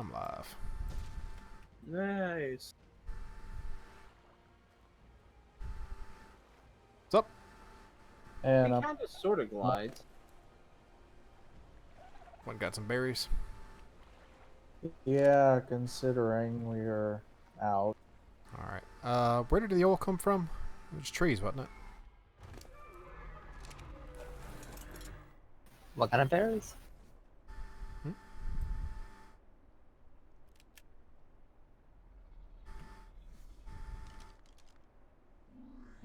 I'm live. Nice. What's up? He And kind of sort of glides. Went and got some berries. yeah, considering we're out. Alright. Where did the oil come from? It was trees, wasn't it? What kind of berries?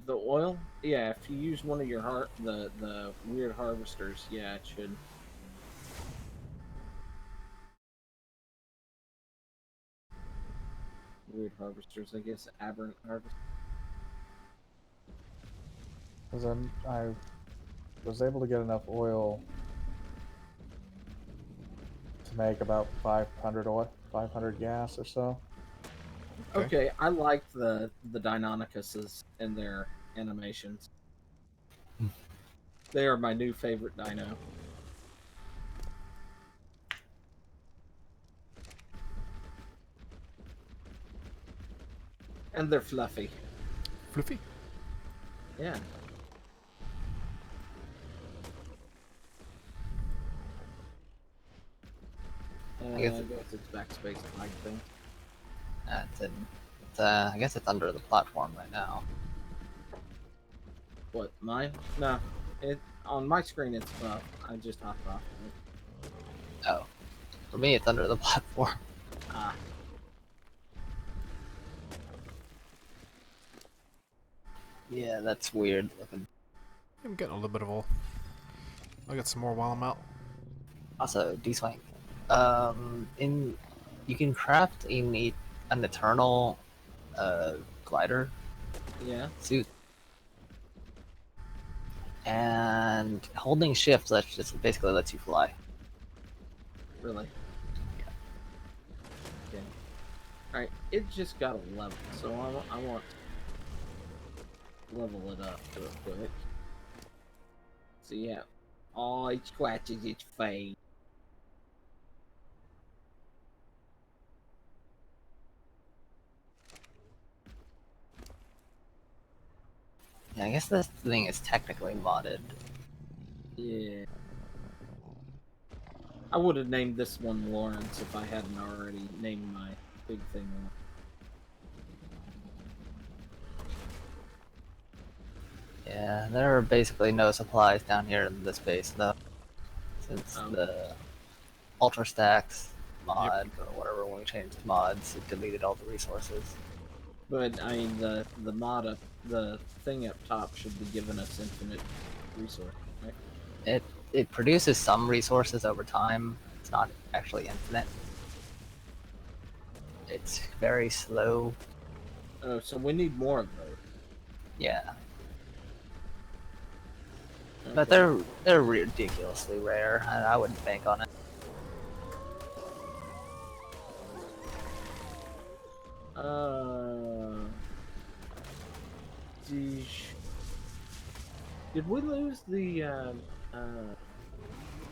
The oil? Yeah, if you use one of your the weird harvesters, yeah, it should. Weird harvesters, I guess. Aberrant harvest. Because I was able to get enough oil to make about 500 oil, 500 gas or so. Okay, I like the Deinonychuses and their animations. They are my new favorite dino. And they're fluffy. Fluffy? Yeah. I guess I guess it's backspace like thing. I guess it's under the platform right now. What, mine? No. On my screen it's buff. I just hopped off of it. Oh, for me it's under the platform. Ah. Yeah, that's weird looking. I'm getting a little bit of oil. I'll get some more while I'm out. Also, D-Swank. You can craft an eternal glider Yeah. suit, and holding shift that just basically lets you fly. Really? Okay. Alright, it just got a level, so I want to level it up real quick. So yeah. Oh, it scratches its face. Yeah, I guess this thing is technically modded. Yeah. I would have named this one Lawrence if I hadn't already named my big thing Lawrence. Yeah, there are basically no supplies down here in this base though, since the Ultra Stacks mod or whatever, when we changed mods, it deleted all the resources. But I mean the mod up the thing up top should be giving us infinite resource, right? It produces some resources over time. It's not actually infinite. It's very slow. Oh, so we need more of those. Yeah, Okay. but they're ridiculously rare. I wouldn't bank on it. Geesh. Did we lose the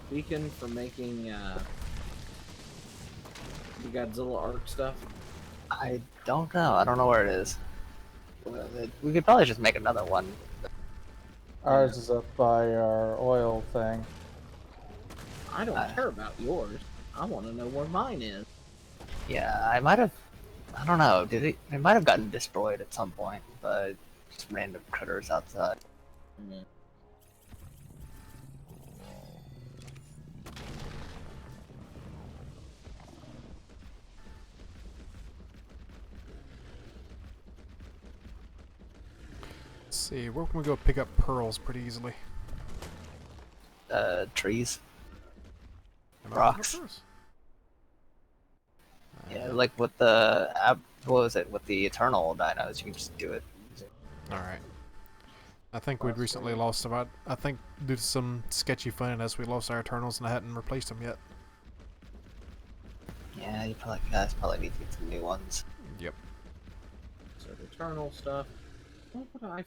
beacon for making the Godzilla Ark stuff? I don't know. I don't know where it is. We could probably just make another one. Ours is up by our oil thing. I don't care about yours. I want to know where mine is. Yeah, I might have. I don't know. Did it? It might have gotten destroyed at some point, but just random critters outside. Yeah. Let's see, where can we go pick up pearls pretty easily? Trees. Am I looking Rocks. for pearls? Yeah, like with the what was it? With the Eternal dinos, you can just do it. Alright. I think we'd recently lost about. I think due to some sketchy funniness, we lost our Eternals and I hadn't replaced them yet. Yeah, you guys probably need to get some new ones. Yep. So the Eternal stuff. What would I?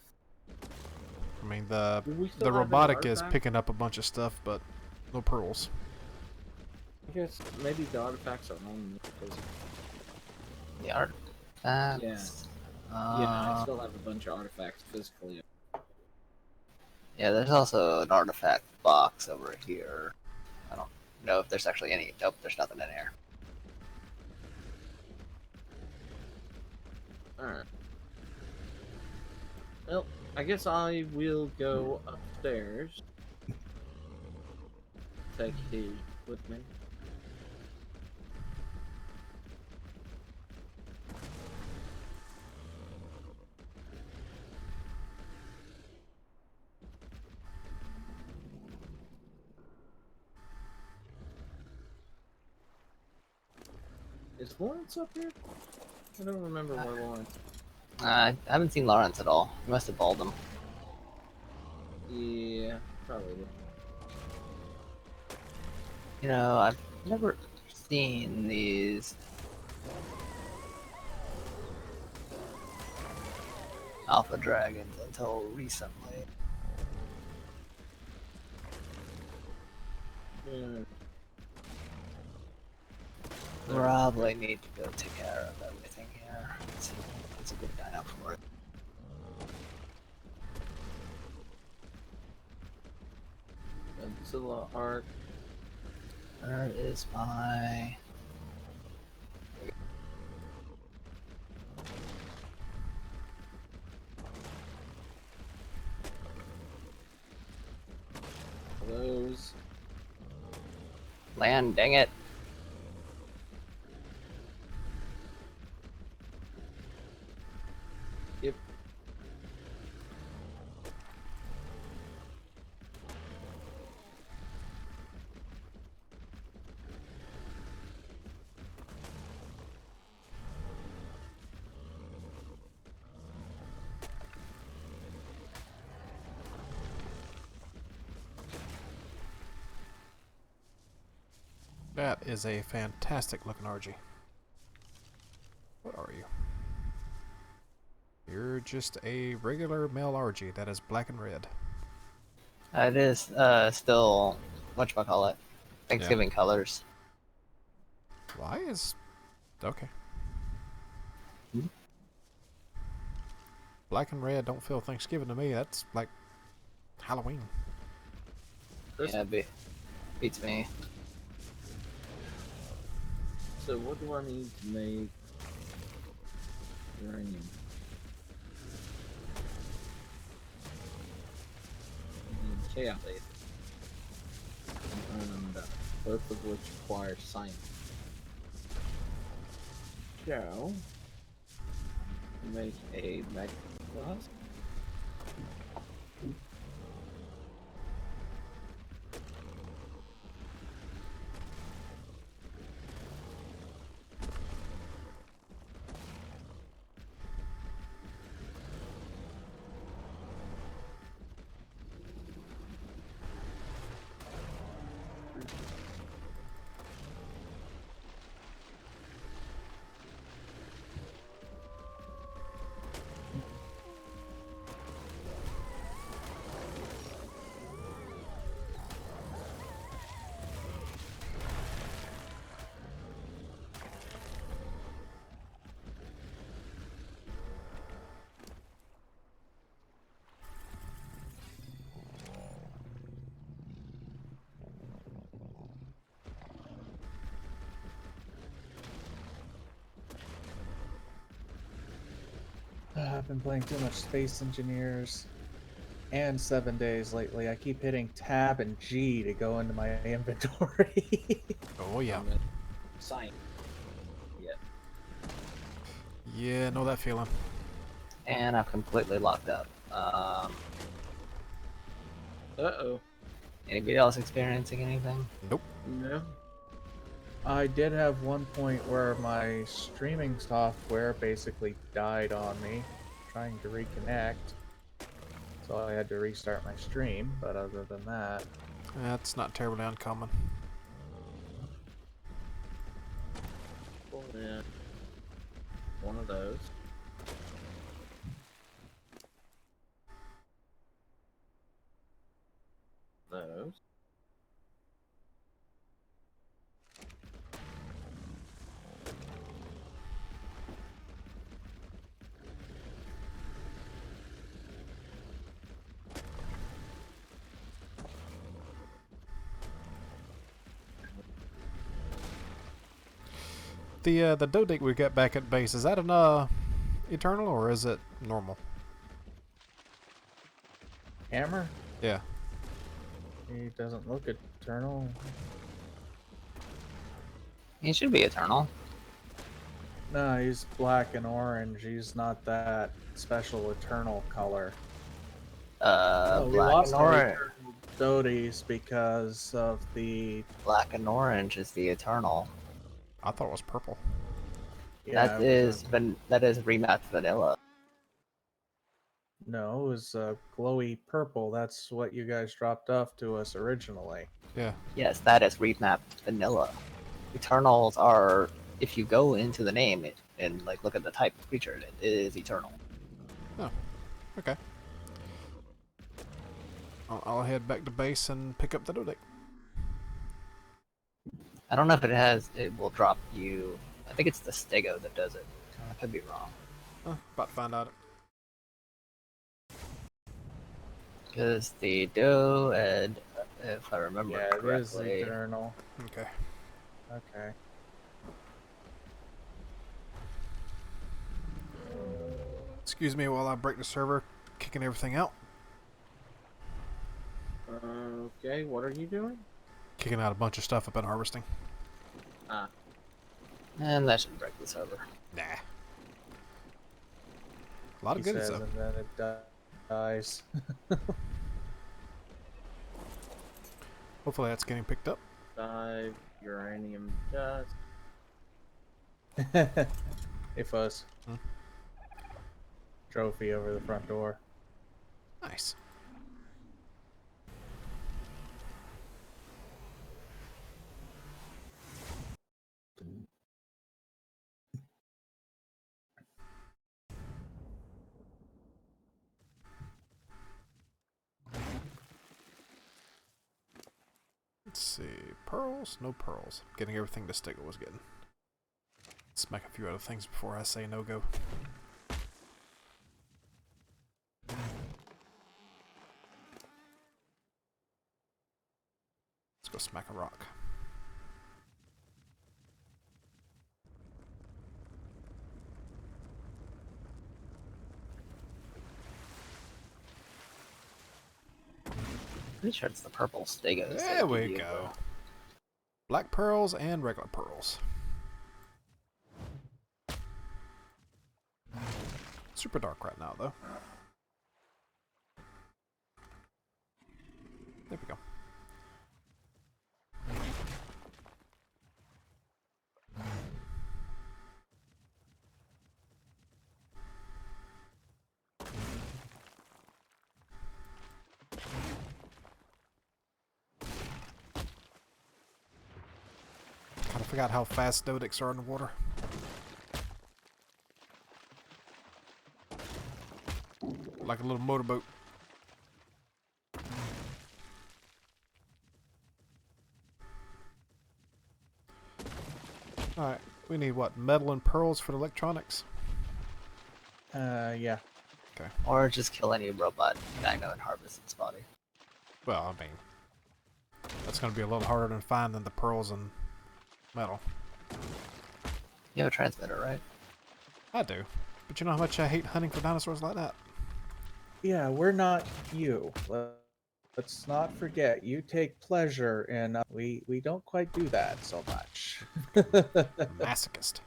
I mean, Do we still the have any robotic is artifacts? picking up a bunch of stuff, but no pearls. I guess maybe the artifacts are on because The artifacts. yeah, I still have a bunch of artifacts physically. Yeah, there's also an artifact box over here. I don't know if there's actually any. Nope, there's nothing in here. Alright. Well, I guess I will go upstairs. Take he with me. Is Lawrence up here? I don't remember where Lawrence. I haven't seen Lawrence at all. He must have balled him. Yeah, probably. You know, I've never seen these alpha dragons until recently. Yeah. Probably need to go take care of everything here. It's a good time out for it. Godzilla Ark. Where is my... Those. Land, dang it. Yep. That is a fantastic looking RG. What are you? You're just a regular male RG that is black and red. It is still, whatchamacallit, Thanksgiving colors. Why is... Okay. Hmm? Black and red don't feel Thanksgiving to me. That's like Halloween. Yeah, beats me. So what do I need to make uranium? I need chaos aid and iron dust, both of which require science. So, make a magnet glass. I've been playing too much Space Engineers and 7 days lately. I keep hitting Tab and G to go into my inventory. Oh yeah. Science. Yeah. Yeah, know that feeling. And I've completely locked up. Uh-oh. Anybody else experiencing anything? Nope. No. I did have one point where my streaming software basically died on me trying to reconnect. So I had to restart my stream, but other than that, That's not terribly uncommon. Pull in one of those. Those. The Dodec we got back at base, is that an eternal or is it normal? Hammer? Yeah. He doesn't look eternal. He should be eternal. No, he's black and orange. He's not that special eternal color. No, we Black lost and our orange. eternal Doties because of the Black and orange is the eternal. I thought it was purple. That is remapped vanilla. No, it was glowy purple. That's what you guys dropped off to us originally. Yeah. Yes, that is remapped vanilla. Eternals are, if you go into the name and like look at the type of creature, it is eternal. Oh. Okay. I'll head back to base and pick up the Dodec. I don't know if it will drop you. I think it's the Stego that does it. I could be wrong. About to find out. Because the Doed, if I remember Yeah, it is correctly, eternal. Okay. Okay. Excuse me while I break the server, kicking everything out. Okay, what are you doing? Kicking out a bunch of stuff I've been harvesting. Ah, and that should break the server. Nah. A lot of He good says, stuff. and then it dies. Hopefully that's getting picked up. 5 uranium dust. Hey, Fuzz. Hmm? Trophy over the front door. Nice. Let's see. Pearls? No pearls. Getting everything the Stiggle was getting. Smack a few other things before I say no go. Let's go smack a rock. Pretty sure it's the purple Stegos. that There give we you go. Black pearls and regular pearls. Super dark right now, though. There we go. Kind of forgot how fast Dodics are in the water. Like a little motorboat. Alright, we need what? Metal and pearls for the electronics? Yeah. Or just kill any robot dino and harvest its body. Well, I mean, that's going to be a little harder to find than the pearls and metal. You have a transmitter, right? I do. But you know how much I hate hunting for dinosaurs like that? Yeah, we're not you. Let's not forget, you take pleasure in... we don't quite do that so much. Masochist.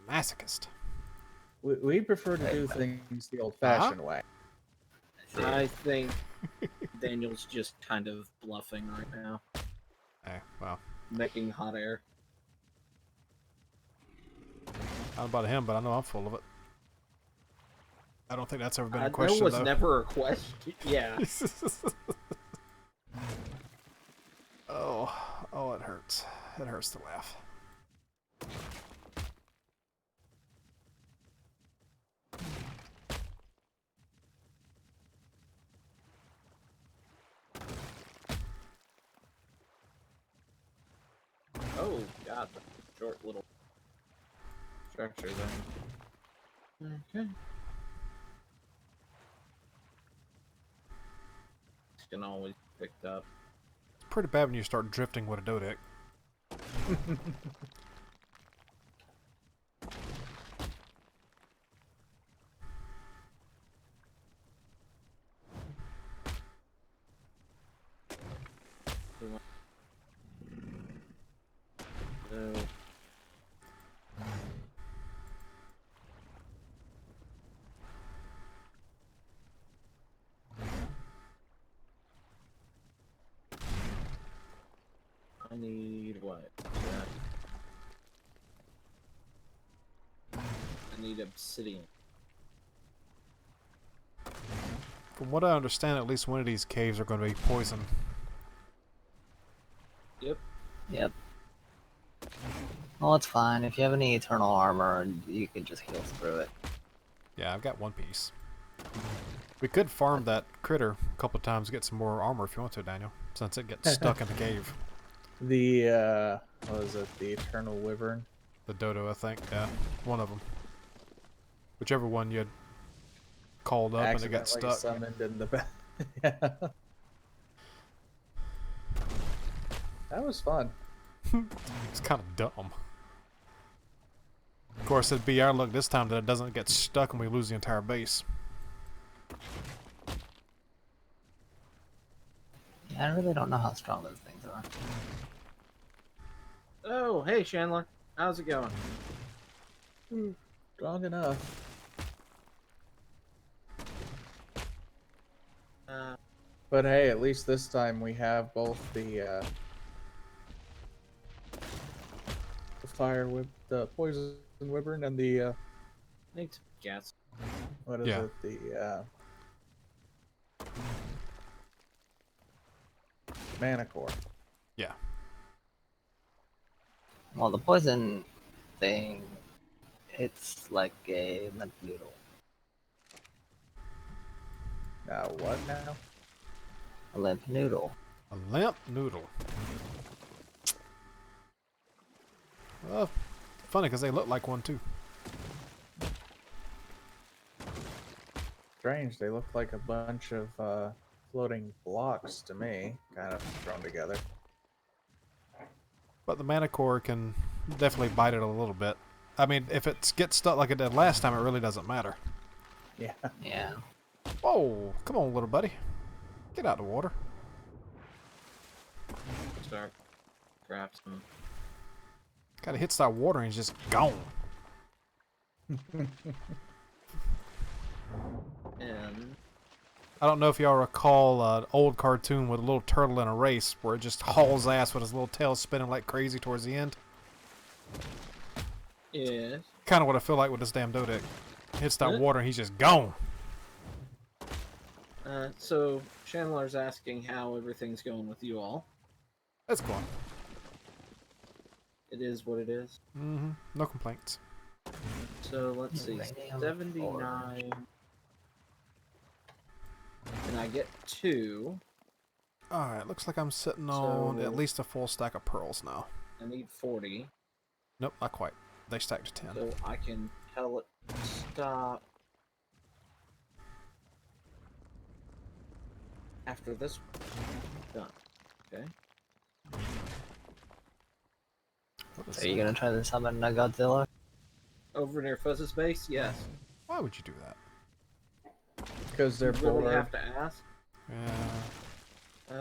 Masochist. We prefer to do things the old-fashioned way. I think Daniel's just kind of bluffing right now, Hey, well, making hot air. I don't know about him, but I know I'm full of it. I don't think that's ever been a There question, was though. never a question. Yeah. Oh, it hurts. It hurts to laugh. Oh God, the short little structure there. Okay. Can always be picked up. It's pretty bad when you start drifting with a Dodec. No. I need what? I need obsidian. From what I understand, at least one of these caves are going to be poisoned. Yep. Yep. Well, it's fine. If you have any eternal armor, you can just heal through it. Yeah, I've got one piece. We could farm that critter a couple of times to get some more armor if you want to, Daniel, since it gets stuck in the cave. The what was it? The Eternal Wyvern. The dodo, I think. Yeah, one of them. Whichever one you had called up and it got Accidentally stuck. summoned in the back. Yeah. That was fun. It's kind of dumb. Of course, it'd be our luck this time that it doesn't get stuck and we lose the entire base. Yeah, I really don't know how strong those things are. Oh, hey Chandler. How's it going? Strong enough. But hey, at least this time we have both the the poison wyvern, and the Thanks, gas. what is Yeah. it? The mana core. Yeah. Well, the poison thing, it's like a limp noodle. Now what now? A limp noodle. A lamp noodle. Well, funny because they look like one too. Strange. They look like a bunch of floating blocks to me, kind of thrown together. But the mana core can definitely bite it a little bit. I mean, if it gets stuck like it did last time, it really doesn't matter. Yeah. Yeah. Whoa, come on, little buddy. Get out of the water. Start craft some. Gotta hit that water and he's just gone. And I don't know if y'all recall an old cartoon with a little turtle in a race where it just hauls ass with his little tail spinning like crazy towards the end. yes. Kind of what I feel like with this damn Dodec. Hits that water and he's just gone. So Chandler's asking how everything's going with you all. That's going. It is what it is. Mm-hmm. No complaints. So let's see. Uranium 79. And I get 2. Alright, looks like I'm sitting on So- at least a full stack of pearls now. I need 40. Nope, not quite. They stacked to 10. So I can tell it stop after this one. Done. Okay. What is So are you that? gonna try to summon a Godzilla? Over near Fuzz's base? Yes. Why would you do that? Because they're You really bored. have to ask. Yeah.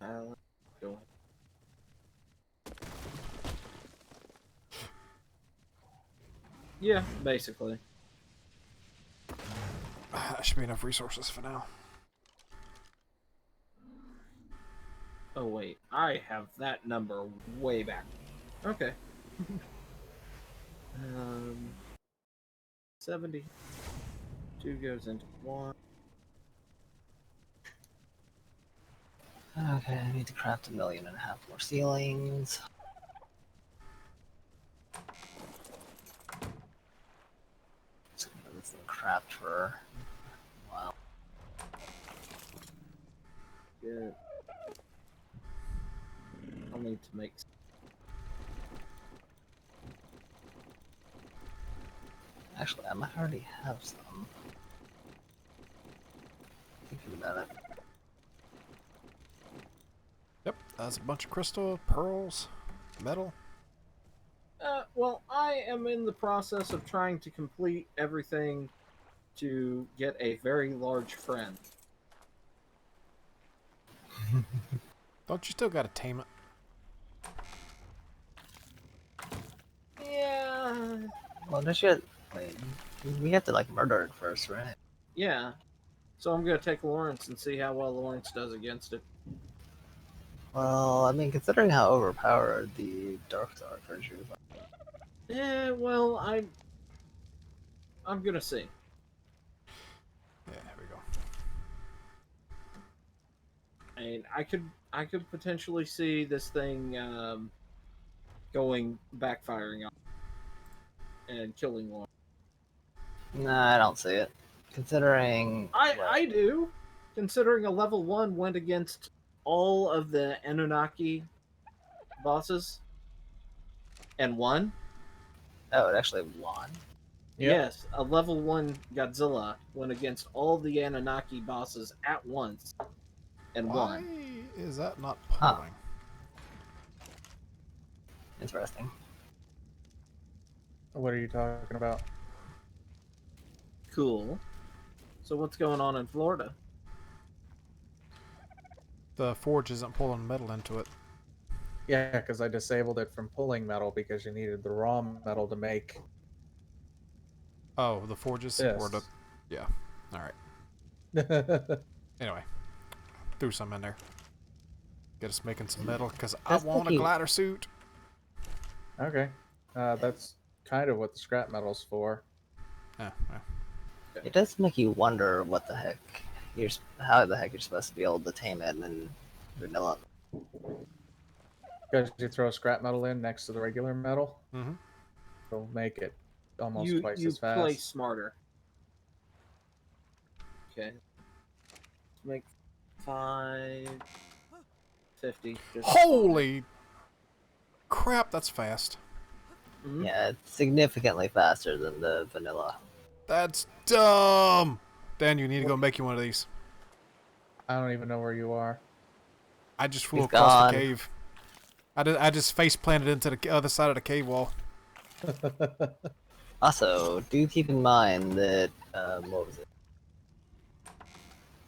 I'll go. Yeah, basically. That should be enough resources for now. Oh wait, I have that number way back. Okay. 70. 2 goes into 1. Okay, I need to craft 1.5 million more ceilings. Just gonna let this thing craft for a while. Good. I'll need to make. Actually, I might already have some. Thinking about it. Yep, that's a bunch of crystal, pearls. Metal? Well, I am in the process of trying to complete everything to get a very large friend. Don't you still gotta tame it? Yeah. Well, don't you? Wait, we have to like murder it first, right? Yeah. So I'm gonna take Lawrence and see how well Lawrence does against it. Well, I mean, considering how overpowered the Dark creatures are. Yeah, well, I'm gonna see. Yeah, here we go. I mean, I could potentially see this thing backfiring on and killing Lawrence. Nah, I don't see it. Considering I do, considering a level 1 went against all of the Anunnaki bosses and won. oh, it actually won. Yep. Yes, a level 1 Godzilla went against all the Anunnaki bosses at once and Why won. is that not Huh. pulling? Interesting. What are you talking about? Cool. So what's going on in Florida? The forge isn't pulling metal into it. Yeah, because I disabled it from pulling metal because you needed the raw metal to make Oh, the forges? this. Or the... Yeah. Alright. Anyway. Threw some in there. Get us making some metal, because I That's want a lucky. glider suit. Okay. That's kind of what the scrap metal's for. Yeah, yeah. It does make you wonder what the heck how the heck you're supposed to be able to tame it in vanilla. Because you throw scrap metal in next to the regular metal, Mm-hmm. it'll make it almost You twice as fast. play smarter. Okay. Make 550. Holy crap, that's fast. Mhm. Yeah, it's significantly faster than the vanilla. That's dumb. Dan, you need to go make you one of these. I don't even know where you are. I just flew He's across gone. the cave. I just face planted into the other side of the cave wall. Also, do keep in mind that what was it?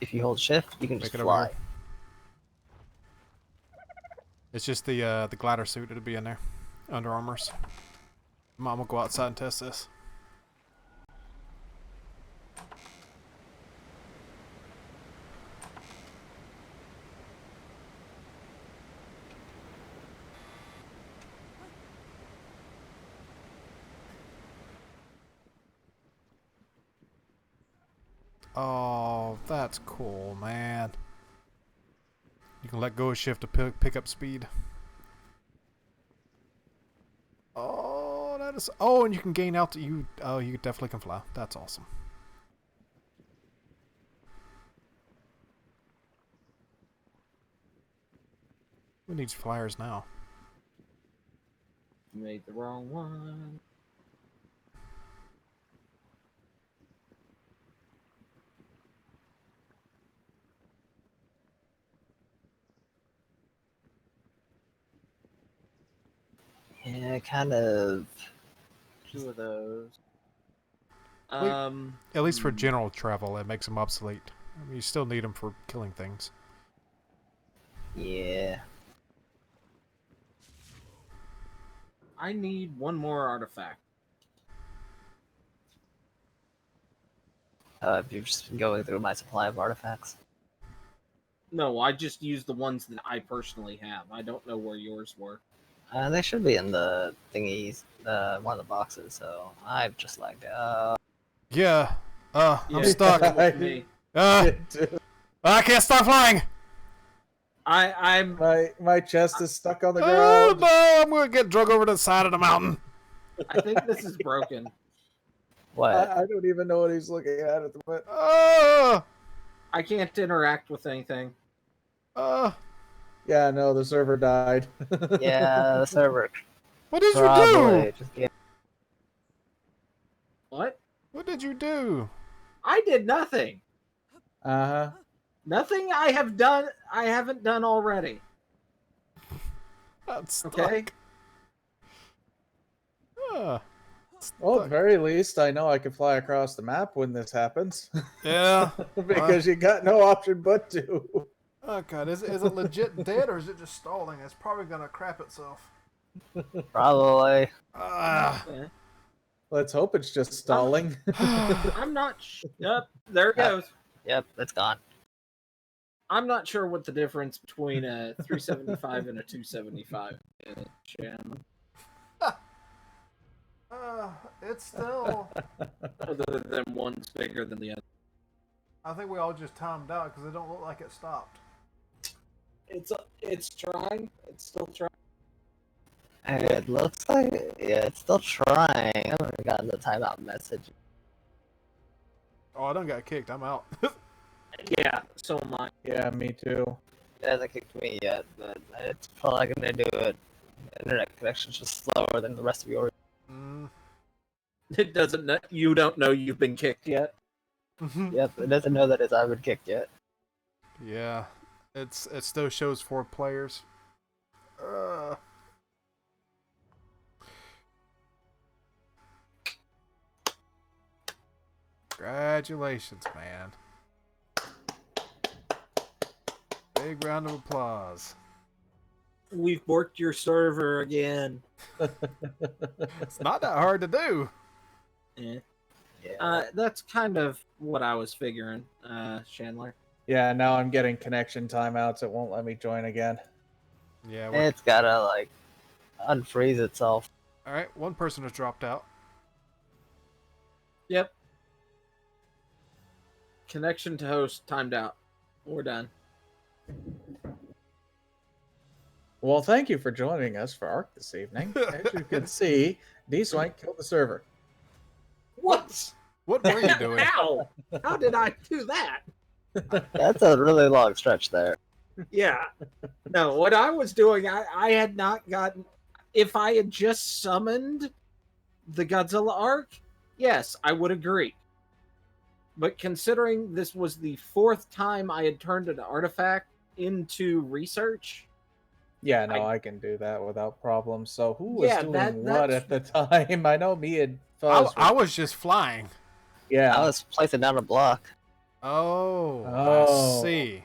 If you hold shift, you can just Make it over fly. here. It's just the glider suit that'll be in there. Under Armours. Mom will go outside and test this. Oh, that's cool, man. You can let go of shift to pick up speed. Oh, that is... Oh, and you can gain out... Oh, you definitely can fly. That's awesome. Who needs flyers now? Made the wrong one. Yeah, kind of. 2 of those. Wait, At least for hmm. general travel, it makes them obsolete. I mean, you still need them for killing things. Yeah. I need one more artifact. If you're just going through my supply of artifacts. No, I just used the ones that I personally have. I don't know where yours were. They should be in the thingies, one of the boxes. So I've just like, Yeah. I'm Yeah, stuck. same with me. I can't stop flying. I'm My chest is stuck on the Oh ground. no! I'm gonna get drug over to the side of the mountain. I think this is broken. what? I don't even know what he's looking at the moment. I can't interact with anything. Yeah, no, the server died. Yeah, the server What did you probably do? just gave. What? What did you do? I did nothing. Uh-huh. Nothing I have done. I haven't done already. That's stuck. Okay. Ah, Well, at stuck. the very least, I know I can fly across the map when this happens. Yeah. Because you got no option but to. Oh god, is it legit dead or is it just stalling? It's probably gonna crap itself. Probably. Ah. Yeah. Let's hope it's just stalling. I'm not. Yep, there it goes. Yep, it's gone. I'm not sure what the difference between a 375 and a 275 is. Shannon. It's still. Other than one's bigger than the other. I think we all just timed out because it don't look like it stopped. It's trying. It's still trying. It looks like, yeah, it's still trying. I haven't gotten the timeout message. Oh, I done got kicked. I'm out. Yeah, so am I. Yeah, me too. It hasn't kicked me yet, but it's probably gonna do it. The internet connection's just slower than the rest of yours. Mm. It doesn't. You don't know you've been kicked yet. Yep, it doesn't know that it's I've been kicked yet. Yeah, it still shows 4 players. Congratulations, man. Big round of applause. We've borked your server again. It's not that hard to do. Yeah. Yeah. That's kind of what I was figuring, Chandler. Yeah, now I'm getting connection timeouts. It won't let me join again. Yeah. It's gotta, like, unfreeze itself. All right. One person has dropped out. Yep. Connection to host timed out. We're done. Well, thank you for joining us for Ark this evening. As you can see, D-Swank killed the server. What? What were you doing? How? How did I do that? That's a really long stretch there. Yeah. No, what I was doing, I had not gotten. If I had just summoned the Godzilla Ark, yes, I would agree. But considering this was the 4th time I had turned an artifact into research. Yeah, no, I can do that without problem. So who was doing what that's- at the time? I know me and Fuzz. I was just flying. Yeah. I was placing down a block. Oh, Oh. I see.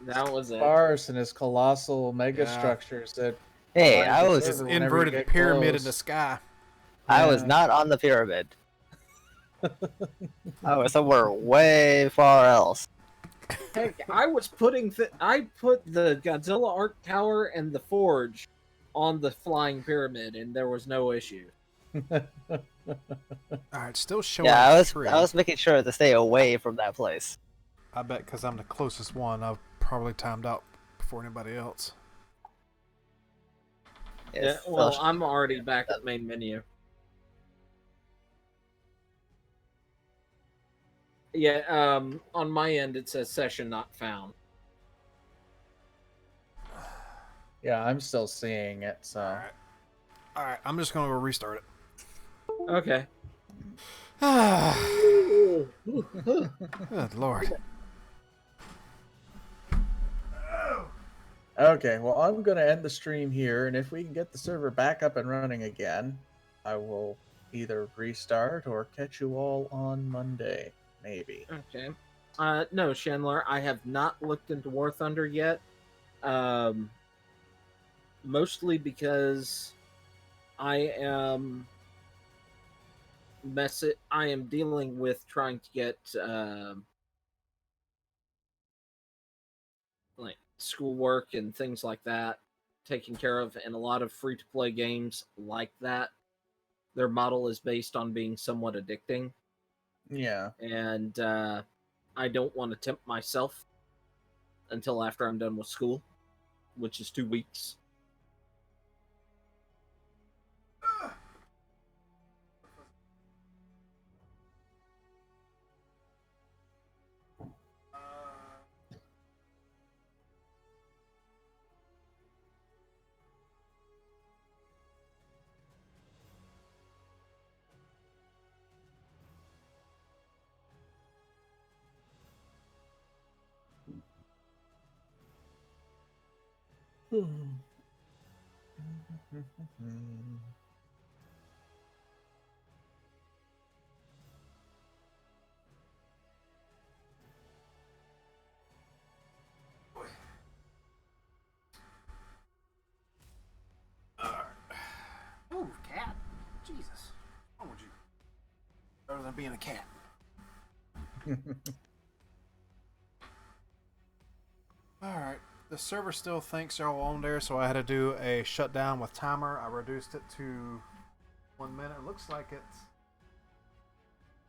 That was it. Sparse and his colossal mega Yeah. structures that Hey, Blind I the was This server whenever you inverted get pyramid in close. the sky. I was Yeah. not on the pyramid. I was somewhere way far else. Heck, I was putting. I put the Godzilla Arc Tower and the Forge on the flying pyramid, and there was no issue. All right, still showing Yeah, I tree. was making sure to stay away from that place. I bet because I'm the closest one, I've probably timed out before anybody else. Yeah, It's well, still- I'm already back at main menu. Yeah, on my end it says session not found. Yeah, I'm still seeing it, so All right, I'm just gonna go restart it. Okay. Good lord. Okay, well, I'm going to end the stream here, and if we can get the server back up and running again, I will either restart or catch you all on Monday, maybe. Okay. No, Chandler, I have not looked into War Thunder yet. Mostly because I am dealing with trying to get like schoolwork and things like that taken care of, and a lot of free to play games like that, their model is based on being somewhat addicting. Yeah. And I don't want to tempt myself until after I'm done with school, which is 2 weeks. I'm being a cat. Alright. The server still thinks they're all on there, so I had to do a shutdown with timer. I reduced it to 1 minute. It looks like it's...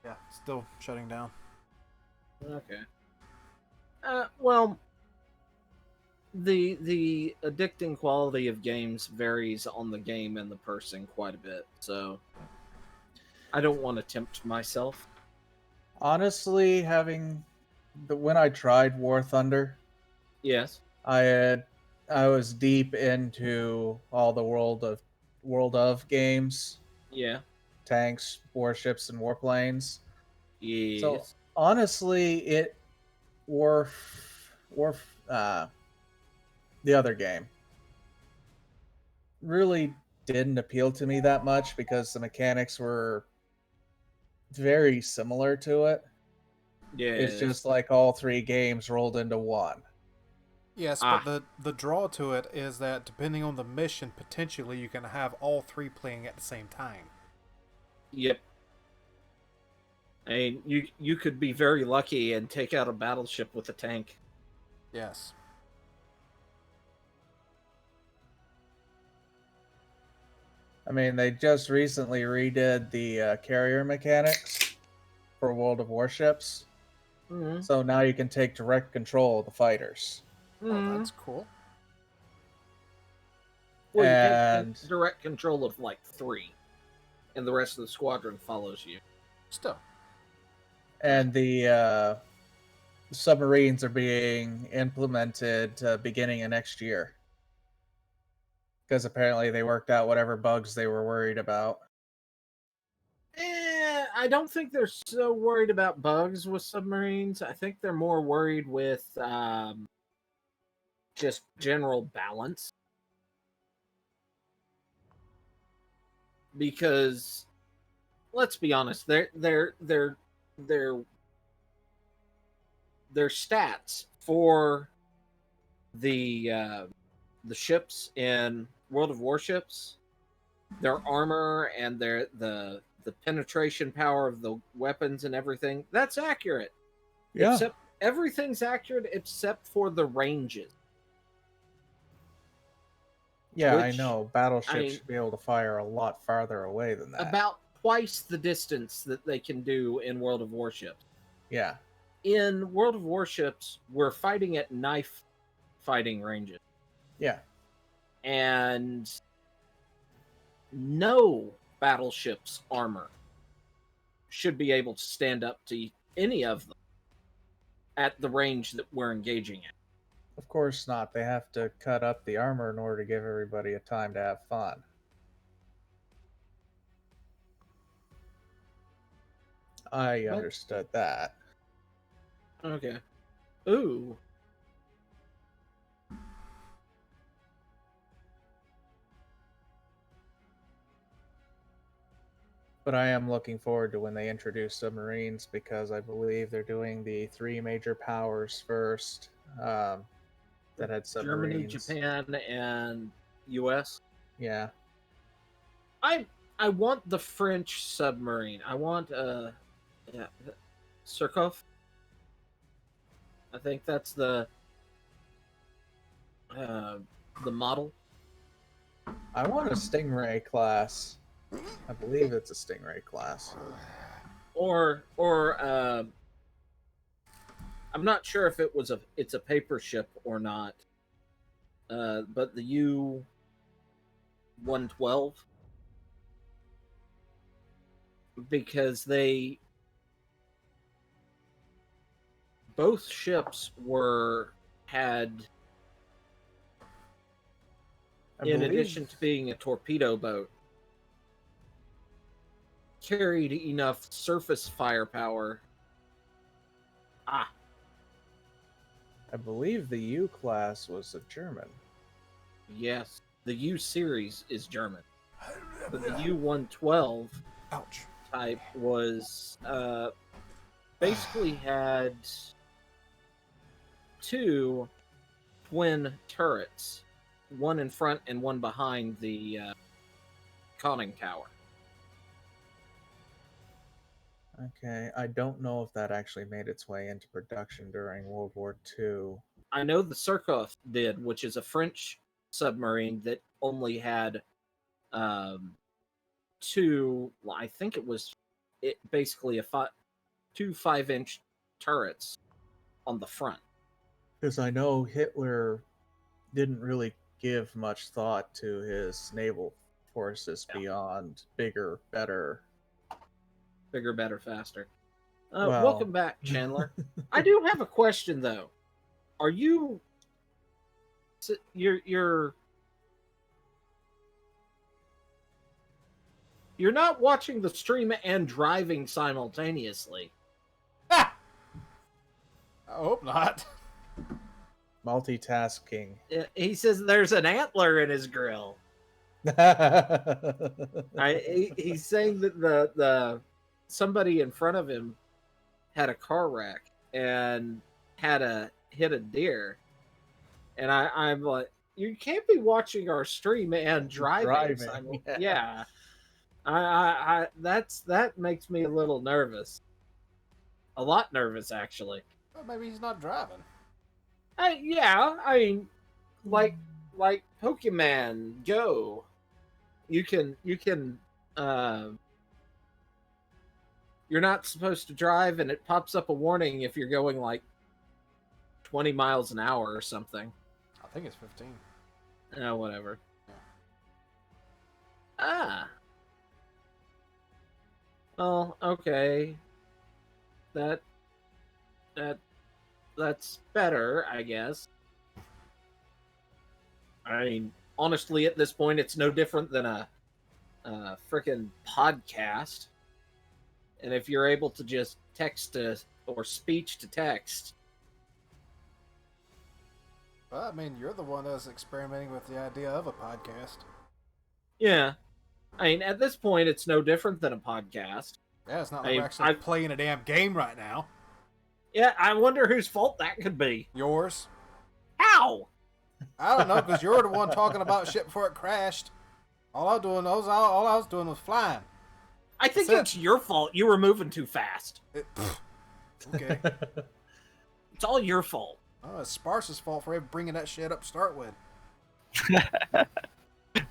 Yeah, still shutting down. Okay. Well, the addicting quality of games varies on the game and the person quite a bit, so I don't want to tempt myself. Honestly, when I tried War Thunder, Yes. I was deep into all the world of games, Yeah. tanks, warships, and warplanes. So Yes. honestly, War the other game really didn't appeal to me that much because the mechanics were very similar to it. It's Yes. just like all three games rolled into one. Yes, but the draw to it is that depending on the mission, potentially you can have all three playing at the same time. Yep. I mean, you could be very lucky and take out a battleship with a tank. Yes. I mean, they just recently redid the carrier mechanics for World of Warships. Mm-hmm. So now you can take direct control of the fighters. Oh, that's cool. Well, you And take direct control of like 3, and the rest of the squadron follows you. Still. and the submarines are being implemented beginning of next year. Because apparently they worked out whatever bugs they were worried about. I don't think they're so worried about bugs with submarines. I think they're more worried with just general balance. Because let's be honest, their stats for the ships in World of Warships, their armor and the penetration power of the weapons and everything, that's accurate. Yeah. Except everything's accurate except for the ranges. Yeah, I Which, know. Battleships I mean, should be able to fire a lot farther away than that. about twice the distance that they can do in World of Warships. Yeah. In World of Warships, we're fighting at knife fighting ranges. Yeah. And no battleship's armor should be able to stand up to any of them at the range that we're engaging at. Of course not. They have to cut up the armor in order to give everybody a time to have fun. I understood that. Okay. Ooh. But I am looking forward to when they introduce submarines because I believe they're doing the 3 major powers first that had Germany, submarines. Japan, and US. Yeah. I want the French submarine. I want Surcouf. I think that's the model. I want a Stingray class. I believe it's a Stingray class. Or I'm not sure if it's a paper ship or not. But the U-112, because both ships had, in addition to being a torpedo boat, carried enough surface firepower. I believe the U class was a German. Yes, the U series is German, but the U-112 type was basically had 2 twin turrets, one in front and one behind the conning tower. Okay, I don't know if that actually made its way into production during World War II. I know the Surkoff did, which is a French submarine that only had um, two. Well, I think it was basically two 5-inch turrets on the front. Because I know Hitler didn't really give much thought to his naval forces beyond bigger, better. Bigger, better, faster. Well, Welcome back, Chandler. I do have a question though. Are you? You're not watching the stream and driving simultaneously. I hope not. multitasking. He says there's an antler in his grill. He's saying that the somebody in front of him had a car wreck and hit a deer, and I'm like, you can't be watching our stream and driving. Yeah. That makes me a little nervous. A lot nervous, actually. Well, maybe he's not driving. I mean, like Pokemon Go, you can you're not supposed to drive, and it pops up a warning if you're going like 20 miles an hour or something. I think it's 15. Whatever. Yeah. Ah. Oh, okay. That's better, I guess. I mean, honestly, at this point, it's no different than a freaking podcast. And if you're able to just text to or speech to text, Well, I mean, you're the one that's experimenting with the idea of a podcast. yeah. I mean, at this point, it's no different than a podcast. Yeah, it's not like we're actually playing a damn game right now. Yeah, I wonder whose fault that could be. Yours? How? I don't know, because you're the one talking about shit before it crashed. All I was doing was flying. I think it's your fault. You were moving too fast. Okay. It's all your fault. Oh, it's Sparse's fault for bringing that shit up to start with.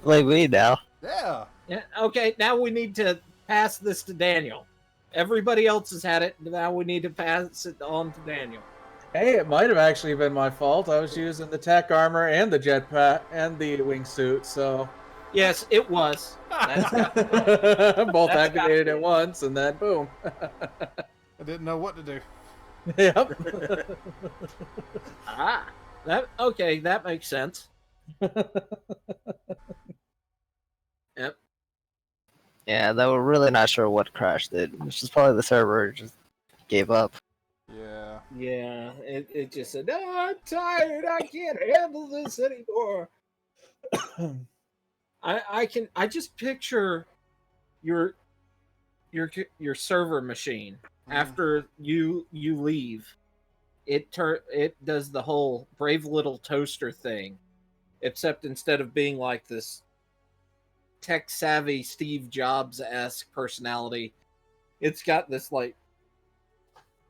Like me now. Yeah. Yeah. Okay. Now we need to pass this to Daniel. Everybody else has had it. Now we need to pass it on to Daniel. Hey, it might have actually been my fault. I was using the tech armor and the jetpack and the wingsuit, so. Yes, it was. Both activated at once, and then boom. I didn't know what to do. Yep. That makes sense. Yep. Yeah, they were really not sure what crashed it. Which is probably the server just gave up. Yeah. Yeah, it just said, "No, I'm tired. I can't handle this anymore." I just picture your server machine after you leave. It does the whole brave little toaster thing, except instead of being like this tech savvy Steve Jobs-esque personality, it's got this like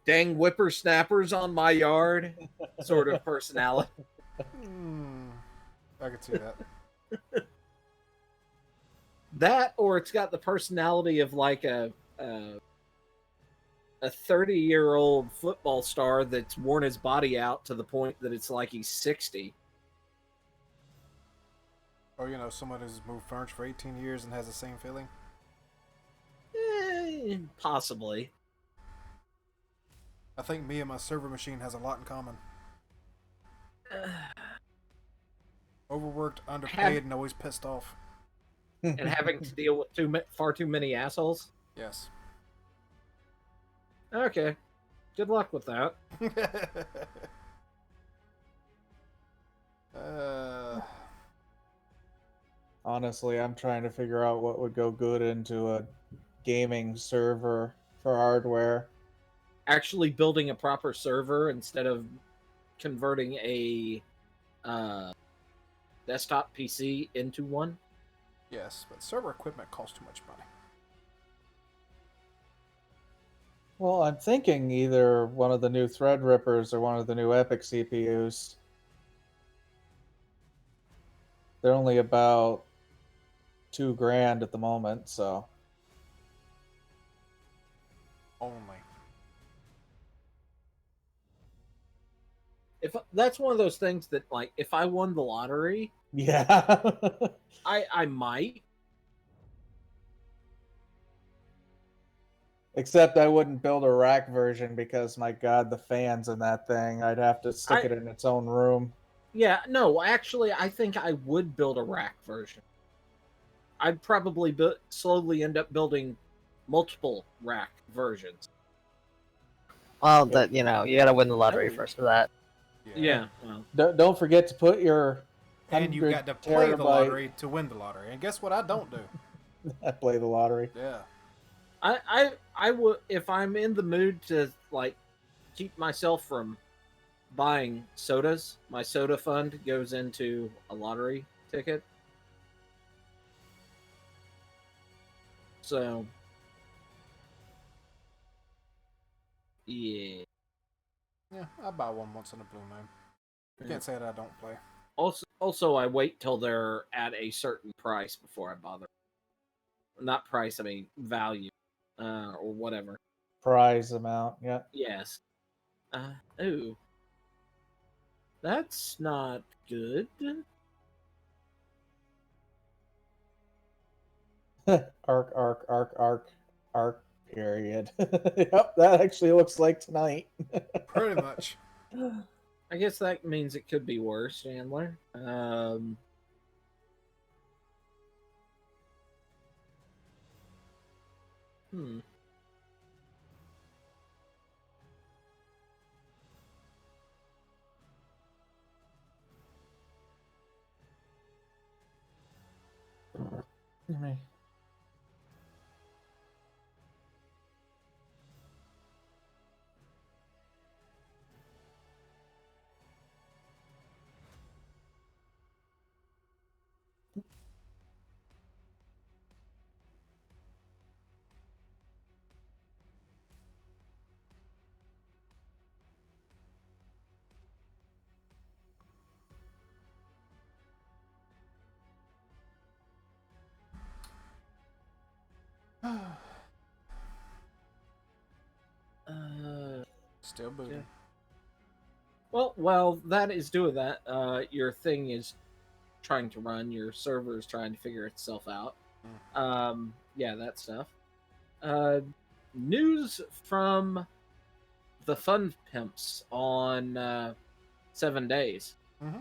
dang whippersnappers on my yard sort of personality. I could see that. That, or it's got the personality of like a 30-year-old football star that's worn his body out to the point that it's like he's 60. Or, someone who's moved furniture for 18 years and has the same feeling. Possibly. I think me and my server machine has a lot in common. Overworked, underpaid, and always pissed off. And having to deal with far too many assholes? Yes. Okay. Good luck with that. Honestly, I'm trying to figure out what would go good into a gaming server for hardware. Actually building a proper server instead of converting a desktop PC into one. Yes, but server equipment costs too much money. Well, I'm thinking either one of the new Threadrippers or one of the new Epic CPUs. They're only about $2,000 at the moment, so Only. If that's one of those things that, like, if I won the lottery, yeah. I might. Except I wouldn't build a rack version because, my God, the fans in that thing. I'd have to stick it in its own room. Yeah, no, actually, I think I would build a rack version. I'd probably slowly end up building multiple rack versions. Well, that you gotta win the lottery first for that. Yeah. Well. Don't forget to put your And you've got to play the lottery to win the lottery. And guess what I don't do? I play the lottery. Yeah. I would, if I'm in the mood to, like, keep myself from buying sodas, my soda fund goes into a lottery ticket. So, yeah. Yeah, I buy one once in a blue moon. I can't say that I don't play. Also, I wait till they're at a certain price before I bother. Not price, I mean value, or whatever. Prize amount, yeah. Yes. Ooh. That's not good. Ark, Ark, Ark, Ark, Ark, period. Yep, that actually looks like tonight. Pretty much. I guess that means it could be worse, Chandler. Hmm. Me. Still booting. Yeah. Well, while that is doing that, your thing is trying to run. Your server is trying to figure itself out. Yeah, that stuff. News from the Fun Pimps on 7 days. Mm-hmm.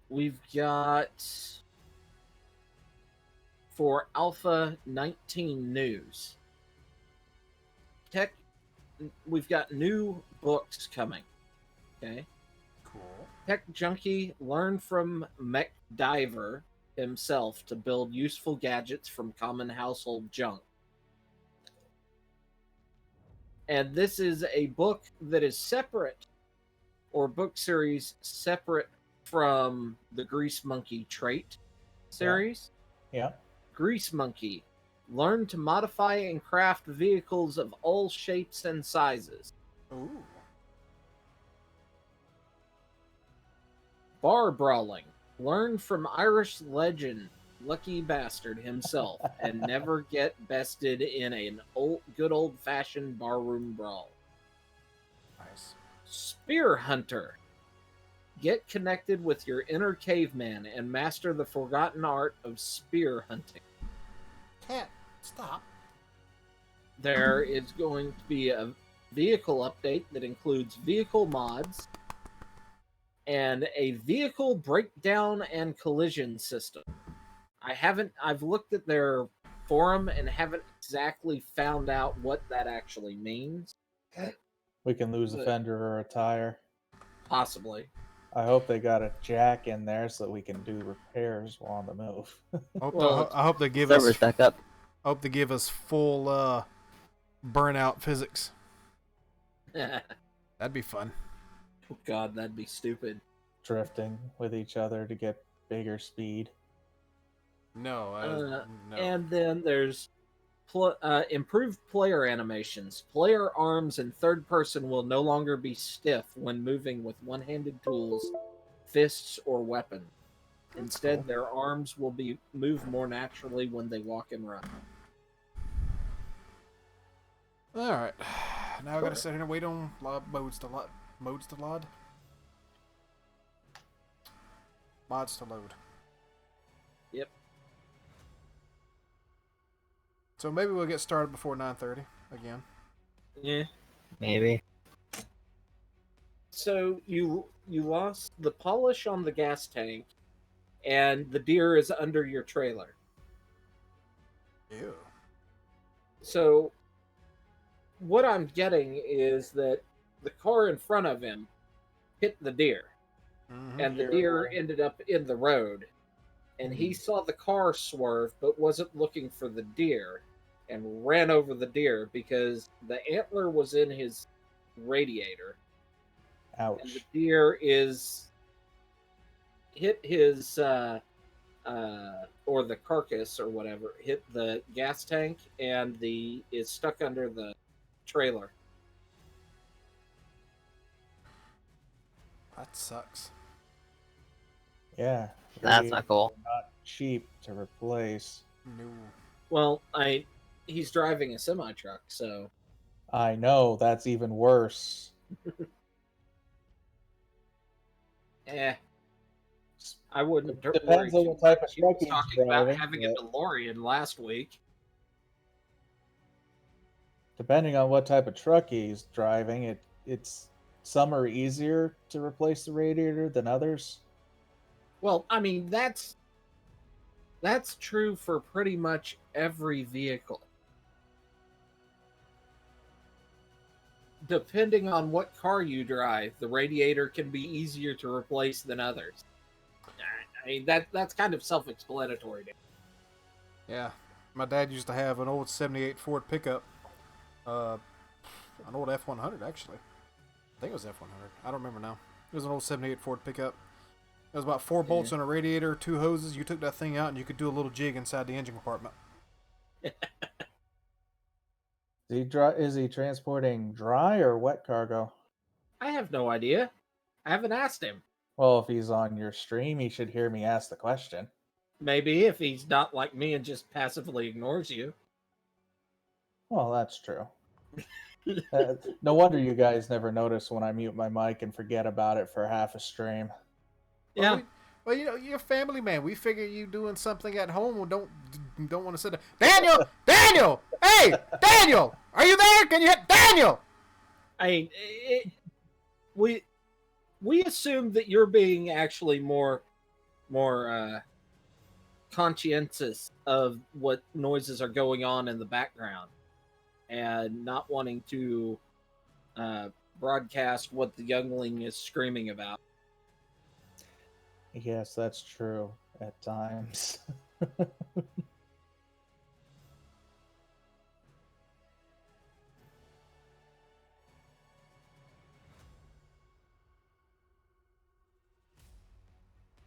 We've got, for Alpha 19 news, we've got new books coming. Okay. Cool. Tech Junkie learned from Mech Diver himself to build useful gadgets from common household junk. And this is a book that is separate, or book series separate from the Grease Monkey trait series. Yeah. Grease Monkey learned to modify and craft vehicles of all shapes and sizes. Ooh. Bar brawling. Learn from Irish legend Lucky Bastard himself and never get bested in an good old-fashioned barroom brawl. Nice. Spear Hunter. Get connected with your inner caveman and master the forgotten art of spear hunting. Cat, stop. There is going to be a vehicle update that includes vehicle mods and a vehicle breakdown and collision system. I've looked at their forum and haven't exactly found out what that actually means. We can lose a fender or a tire. Possibly. I hope they got a jack in there so that we can do repairs while on the move. I hope they give Server's us. back up. I hope they give us full burnout physics. That'd be fun. Oh God, that'd be stupid. Drifting with each other to get bigger speed. No, no. And then there's improved player animations. Player arms in third person will no longer be stiff when moving with one-handed tools, fists, or weapons. Instead, cool. their arms will be move more naturally when they walk and run. All right. Now I gotta sit here and wait on modes to load. Modes to load. Mods to load. Yep. So maybe we'll get started before 9:30 again. Yeah. Maybe. So you lost the polish on the gas tank, and the deer is under your trailer. Ew. So what I'm getting is that the car in front of him hit the deer, Mm-hmm. and the deer ended up in the road. And he saw the car swerve, but wasn't looking for the deer, and ran over the deer because the antler was in his radiator, and the Ouch. deer is hit his or the carcass or whatever hit the gas tank, and the is stuck under the trailer. That sucks. Yeah. That's not cool. Not cheap to replace. No. Well, he's driving a semi truck, so I know, that's even worse. I wouldn't Depends worry on too what type much. of He was truck he's talking about driving, having but- a DeLorean last week. Depending on what type of truck he's driving, it's some are easier to replace the radiator than others. Well, I mean that's true for pretty much every vehicle. Depending on what car you drive, the radiator can be easier to replace than others. I mean that's kind of self-explanatory. Yeah. My dad used to have an old '78 Ford pickup. An old F100 actually. I think it was F100. I don't remember now. It was an old '78 Ford pickup. It was about 4 bolts on a radiator, 2 hoses. You took that thing out and you could do a little jig inside the engine compartment. Is he transporting dry or wet cargo? I have no idea. I haven't asked him. Well, if he's on your stream, he should hear me ask the question. Maybe if he's not like me and just passively ignores you. Well, that's true. No wonder you guys never notice when I mute my mic and forget about it for half a stream. Yeah. Well, you know, you're a family man. We figure you doing something at home. Don't want to sit there. Daniel! Daniel! Hey! Daniel! Are you there? Can you hit Daniel? I mean, we assume that you're being actually more conscientious of what noises are going on in the background, and not wanting to broadcast what the youngling is screaming about. Yes, that's true at times.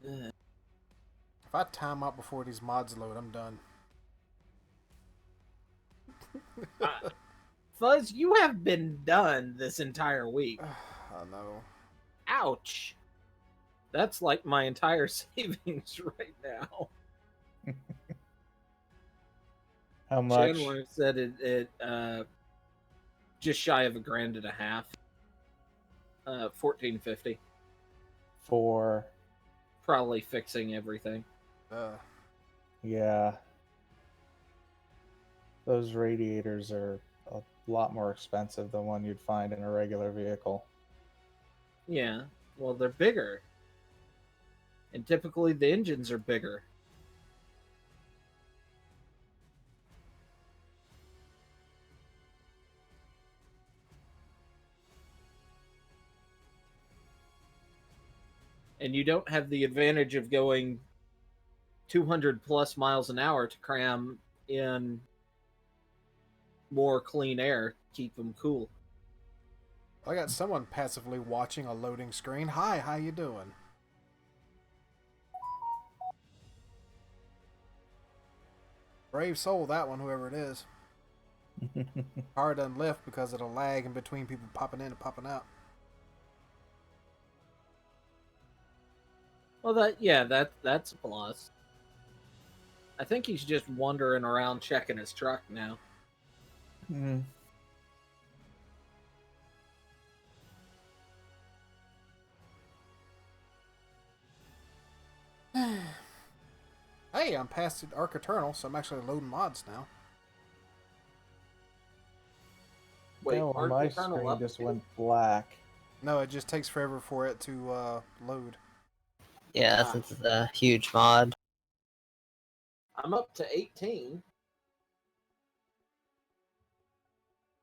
If I time out before these mods load, I'm done. Fuzz, you have been done this entire week. I know. Ouch. That's like my entire savings right now. How much? Chandler said it just shy of $1,500. $1,450. For Probably fixing everything. yeah. Those radiators are a lot more expensive than one you'd find in a regular vehicle. Yeah. Well, they're bigger. And typically the engines are bigger. And you don't have the advantage of going 200 plus miles an hour to cram in more clean air, keep them cool. I got someone passively watching a loading screen. Hi, how you doing? Brave soul, that one, whoever it is. Car doesn't lift because of the lag in between people popping in and popping out. Well, that's a plus. I think he's just wandering around checking his truck now. Mm. Hey, I'm past the Ark Eternal, so I'm actually loading mods now. Wait, No, Ark my Eternal screen just updated? went black. No, it just takes forever for it to load. Yeah, Ah. since it's a huge mod. I'm up to 18.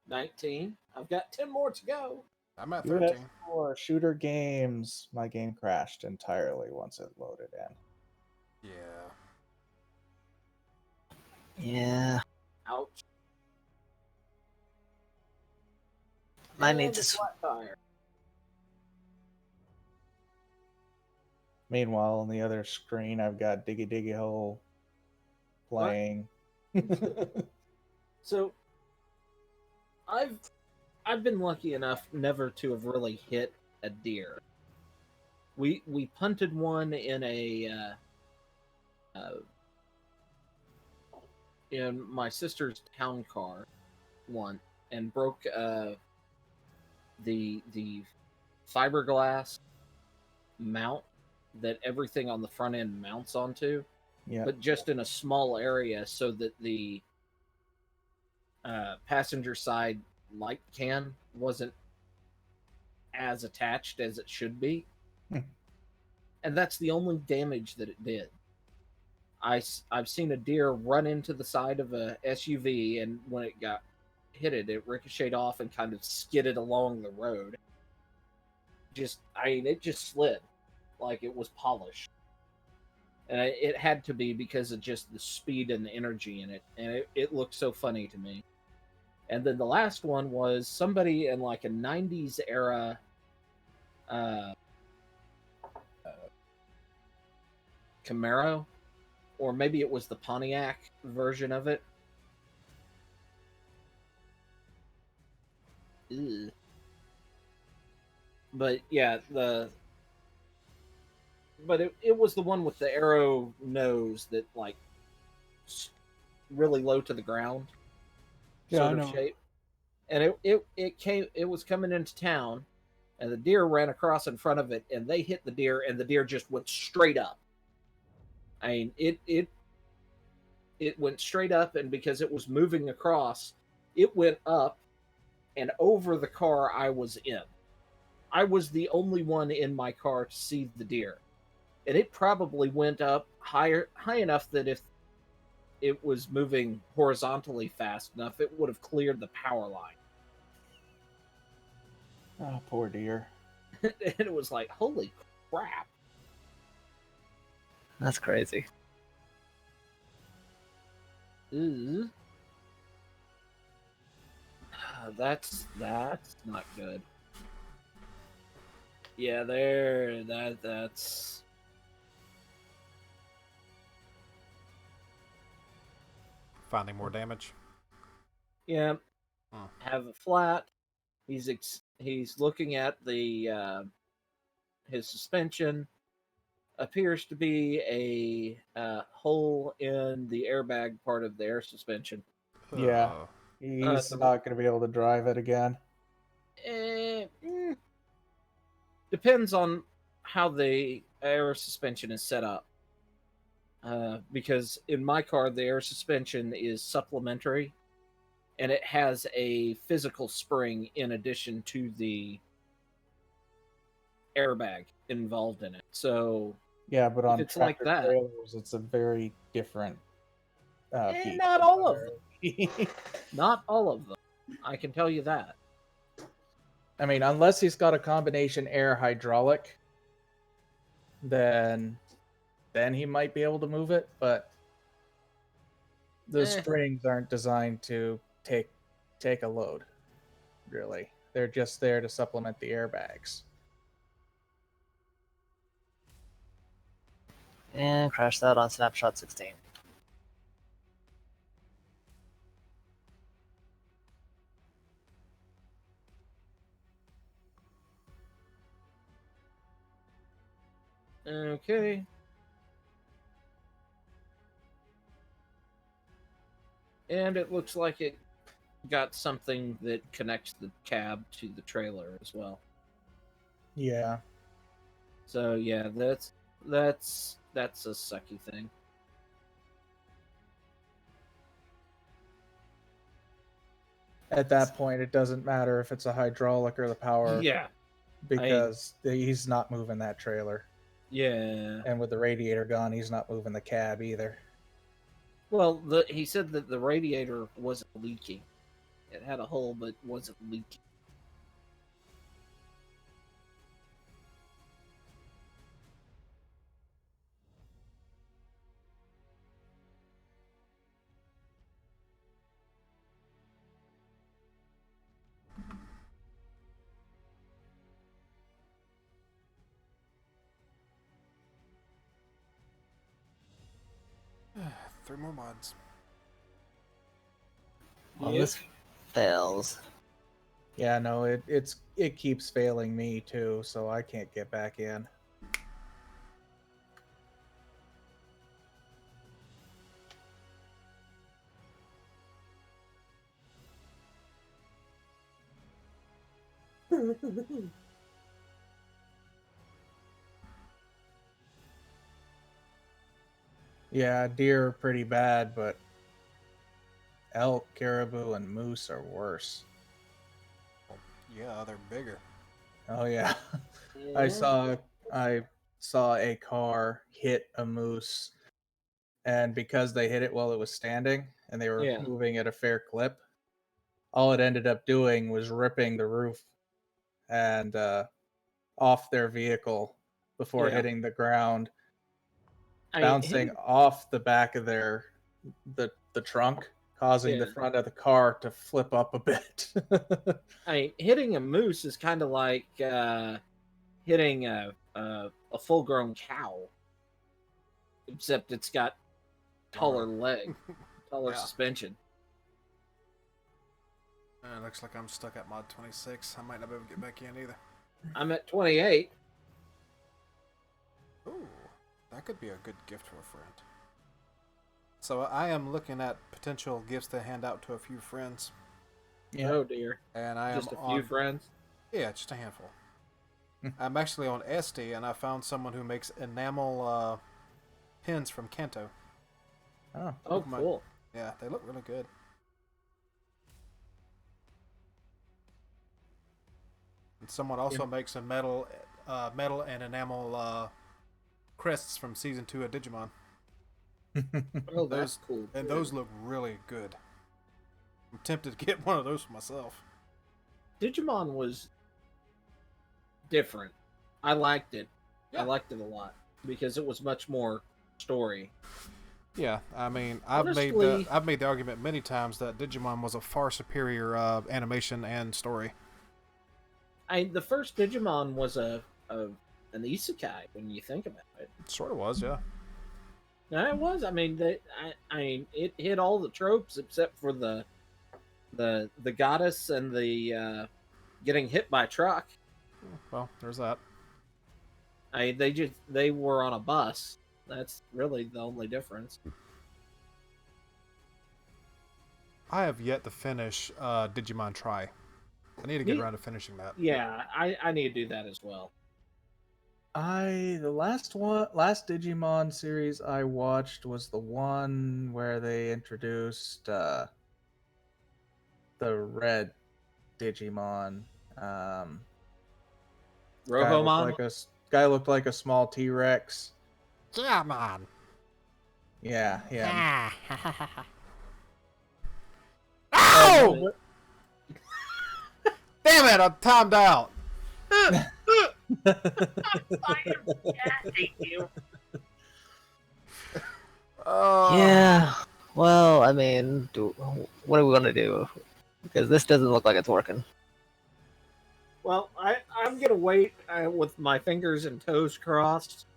19. I've got 10 more to go. I'm at US 13. for shooter games. My game crashed entirely once it loaded in. Yeah. Yeah, Ouch. I And need a to. flat tire. Meanwhile, on the other screen, I've got Diggy Diggy Hole playing. So I've been lucky enough never to have really hit a deer. We punted one in in my sister's town car one and broke the fiberglass mount that everything on the front end mounts onto, Yeah. but just in a small area so that the passenger side light can wasn't as attached as it should be. Hmm. And that's the only damage that it did. I've seen a deer run into the side of a SUV, and when it got hit it ricocheted off and kind of skidded along the road. It just slid like it was polished. And it had to be because of just the speed and the energy in it. And it looked so funny to me. And then the last one was somebody in like a 90s era uh, Camaro, or maybe it was the Pontiac version of it. Ew. But yeah, it was the one with the arrow nose that like really low to the ground sort of shape. And it was coming into town, and the deer ran across in front of it, and they hit the deer, and the deer just went straight up. I mean, it went straight up, and because it was moving across, it went up and over the car I was in. I was the only one in my car to see the deer, and it probably went up high enough that if it was moving horizontally fast enough, it would have cleared the power line. Oh, poor deer. And it was like, holy crap. That's crazy. Ooh. That's not good. Yeah, that's Finding more damage. yeah. Huh. Have a flat. He's looking at the his suspension. Appears to be a hole in the airbag part of the air suspension. Yeah. Oh. He's So- not going to be able to drive it again. Depends on how the air suspension is set up. Because in my car, the air suspension is supplementary, and it has a physical spring in addition to the airbag involved in it. So Yeah, but on it's like tractor that, trailers, it's a very different piece. not all of them. Not all of them. I can tell you that. I mean, unless he's got a combination air hydraulic, then he might be able to move it, but the springs aren't designed to take a load, really. They're just there to supplement the airbags. And crashed out on snapshot 16. Okay. And it looks like it got something that connects the cab to the trailer as well. Yeah. So yeah, that's a sucky thing. At that point, it doesn't matter if it's a hydraulic or the power, Yeah. because he's not moving that trailer. Yeah. And with the radiator gone, he's not moving the cab either. Well, he said that the radiator wasn't leaking. It had a hole, but wasn't leaking. Three more mods. Well, Yep. this fails. Yeah, no, it keeps failing me too, so I can't get back in. Yeah, deer are pretty bad, but elk, caribou, and moose are worse. Yeah, they're bigger. Oh yeah. Yeah. I saw a car hit a moose, and because they hit it while it was standing and they were Yeah. moving at a fair clip, all it ended up doing was ripping the roof and off their vehicle before Yeah. hitting the ground, I bouncing off the back of the trunk, causing the Yeah. front of the car to flip up a bit. Hitting a moose is kind of like hitting a full-grown cow, except it's got taller leg, taller Yeah. suspension. It looks like I'm stuck at mod 26. I might not be able to get back in either. I'm at 28. Ooh, that could be a good gift for a friend. So I am looking at potential gifts to hand out to a few friends, Yeah. Oh dear, and I just am a few on. friends. Yeah, just a handful. I'm actually on SD, and I found someone who makes enamel pins from Kanto. Oh. Oh, My- cool. Yeah, they look really good. And someone also makes a metal and enamel crests from season 2 of Digimon. Oh, that's cool. And too. those look really good. I'm tempted to get one of those for myself. Digimon was different. I liked it. Yeah. I liked it a lot because it was much more story. Yeah, I mean, I've made the argument many times that Digimon was a far superior animation and story. The first Digimon was an isekai when you think about it. It sort of was, yeah. No, it was. I mean, it hit all the tropes except for the goddess and the getting hit by a truck. Well, there's that. They were on a bus. That's really the only difference. I have yet to finish Digimon Try. I need to get around to finishing that. Yeah, I need to do that as well. The last Digimon series I watched was the one where they introduced the red Digimon. Rohomon? Guy looked like a small T-Rex. Yeah, man. Yeah, yeah. Oh! Damn it! I'm timed out. Yeah. Well, I mean, what are we gonna do? Because this doesn't look like it's working. Well, I'm gonna wait with my fingers and toes crossed.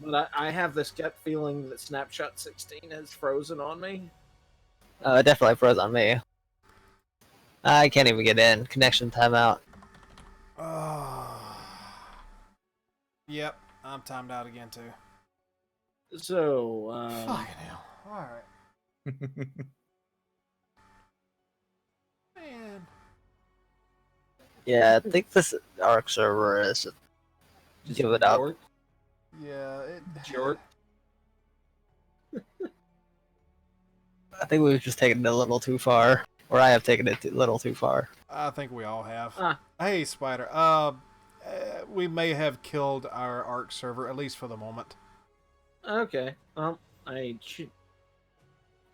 But I have this gut feeling that Snapshot 16 has frozen on me. It definitely froze on me. I can't even get in. Connection timeout. Yep. I'm timed out again too. So, Fucking hell. Alright. Man. Yeah, I think this Ark server is just give it up. Jork, Yeah, it. Jork. I think we've just taken it a little too far, or I have taken it a little too far. I think we all have. Ah. Hey, Spider. We may have killed our Ark server, at least for the moment. Okay. Well, at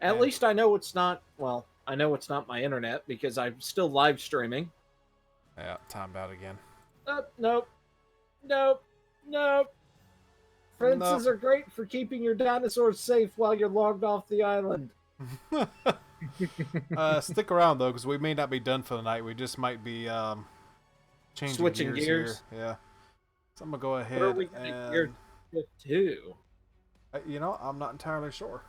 Yeah. least I know it's not. Well, I know it's not my internet because I'm still live streaming. Yeah, timed out again. Nope. Nope. Nope. Fences Nope. are great for keeping your dinosaurs safe while you're logged off the island. Stick around though, because we may not be done for the night. We just might be changing Switching gears? here. Yeah. So I'm gonna go ahead What are we gonna gear and to? you know, I'm not entirely sure.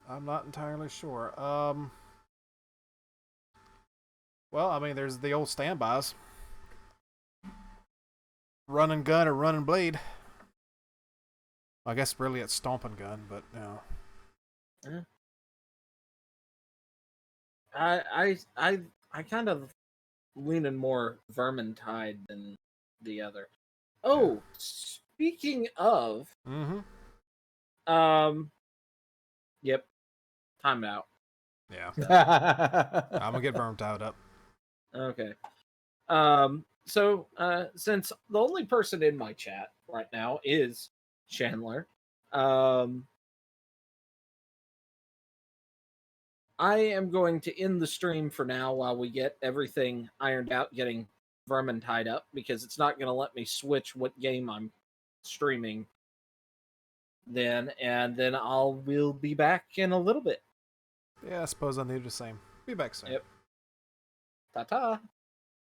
I'm not entirely sure. Well, I mean, there's the old standbys. Run and gun or run and bleed. I guess really it's stomp and gun, but you know. I kind of leaning more Vermintide than the other. Oh, speaking of, yep, time out. Yeah. I'm gonna get Vermintide up. Okay. So since the only person in my chat right now is Chandler, I am going to end the stream for now while we get everything ironed out, getting Vermintide up, because it's not going to let me switch what game I'm streaming then, and then we'll be back in a little bit. Yeah, I suppose I need the same. Be back soon. Yep. Ta-ta.